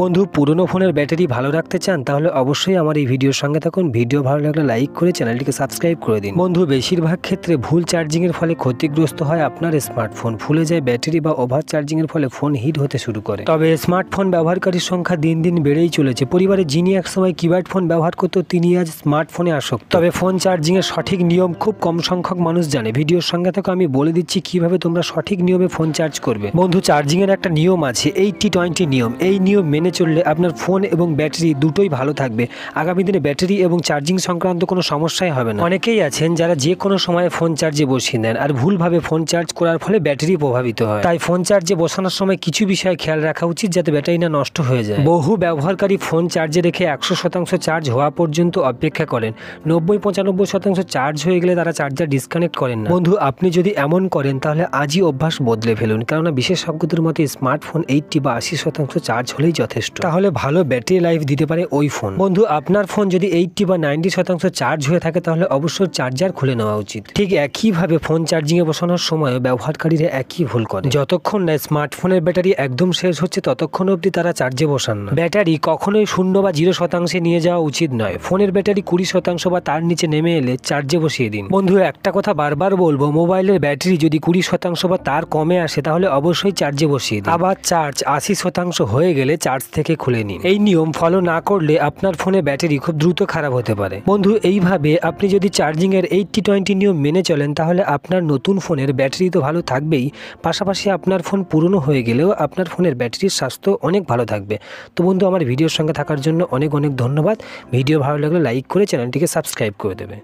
বন্ধু পুরনো ফোনের ব্যাটারি ভালো রাখতে চান তাহলে অবশ্যই আমার এই ভিডিওর সঙ্গে থাকুন। ভিডিও ভালো লাগলে লাইক করে চ্যানেলটিকে সাবস্ক্রাইব করে দিন। বন্ধু বেশিরভাগ ক্ষেত্রে ভুল চার্জিং এর ফলে ক্ষতিগ্রস্ত হয় আপনার স্মার্টফোন, ফুলে যায় ব্যাটারি বা ওভার চার্জিং এর ফলে ফোন হিট হতে শুরু করে। তবে স্মার্টফোন ব্যবহারকারীর সংখ্যা দিন দিন বেড়েই চলেছে। পরিবারে যিনি একসময় কিপ্যাড ফোন ব্যবহার করতো তিনি আজ স্মার্টফোনে আসক্ত। তবে ফোন চার্জিং এর সঠিক নিয়ম খুব কম সংখ্যক মানুষ জানে। ভিডিওর সঙ্গে থেকে আমি বলে দিচ্ছি কিভাবে তোমরা সঠিক নিয়মে ফোন চার্জ করবে। বন্ধু চার্জিং এর একটা নিয়ম আছে 80-20 নিয়ম। এই নিয়ম মেনে চললে আপনার ফোন এবং ব্যাটারি দুটোই ভালো থাকবে। আগামী দিনে ব্যাটারি এবং চার্জিং সংক্রান্ত কোনো সমস্যাই হবে না। অনেকেই আছেন যারা যে কোনো সময় ফোন চার্জে বসিয়ে দেন আর ভুলভাবে ফোন চার্জ করার ফলে ব্যাটারি প্রভাবিত হয়। তাই ফোন চার্জে বসানোর সময় কিছু বিষয় খেয়াল রাখা উচিত যাতে ব্যাটারি না নষ্ট হয়ে যায়। বহু ব্যবহারকারী ফোন চার্জে রেখে 100% চার্জ হওয়া পর্যন্ত অপেক্ষা করেন। 90-95% চার্জ হয়ে গেলে তারা চার্জার ডিসকানেক্ট করেন না। বন্ধু আপনি যদি এমন করেন তাহলে আজই অভ্যাস বদলে ফেলুন, কেননা বিশেষজ্ঞদের মতে স্মার্টফোন 80 বা 80% চার্জ হলেই যথেষ্ট। তাহলে ভালো ব্যাটারি লাইফ দিতে পারে ওই ফোন। বন্ধু আপনার ফোন যদি 80 বা 90% চার্জ হয়ে থাকে তাহলে অবশ্যই চার্জার খুলে নেওয়া উচিত। ঠিক একইভাবে ফোন চার্জিং এ বসানোর সময় ব্যবহারকারীরা একই ভুল করে। যতক্ষণ না স্মার্টফোনের ব্যাটারি একদম শেষ হচ্ছে ততক্ষণ অবধি তারা চার্জে বসান না। ব্যাটারি কখনোই 0 বা 0% নিয়ে যাওয়া উচিত নয়। ফোনের ব্যাটারি 20% বা তার নিচে নেমে এলে চার্জে বসিয়ে দিন। বন্ধু একটা কথা বারবার বলবো, মোবাইলের ব্যাটারি যদি 20% বা তার কমে আসে তাহলে অবশ্যই চার্জে বসিয়ে দিন। আবার চার্জ 80% হয়ে গেলে চার্জ থেকে খুলে নিন। এই নিয়ম ফলো না করলে আপনার ফোনে ব্যাটারি খুব দ্রুত খারাপ হতে পারে। বন্ধু এইভাবে আপনি যদি চার্জিং এর 80-20 নিয়ম মেনে চলেন তাহলে আপনার নতুন ফোনের ব্যাটারি তো ভালো থাকবেই, পাশাপাশি আপনার ফোন পুরনো হয়ে গেলেও আপনার ফোনের ব্যাটারির স্বাস্থ্য অনেক ভালো থাকবে। তো বন্ধু আমার ভিডিওর সঙ্গে থাকার জন্য অনেক অনেক ধন্যবাদ। ভিডিও ভালো লাগলে লাইক করে চ্যানেলটিকে সাবস্ক্রাইব করে দেবে।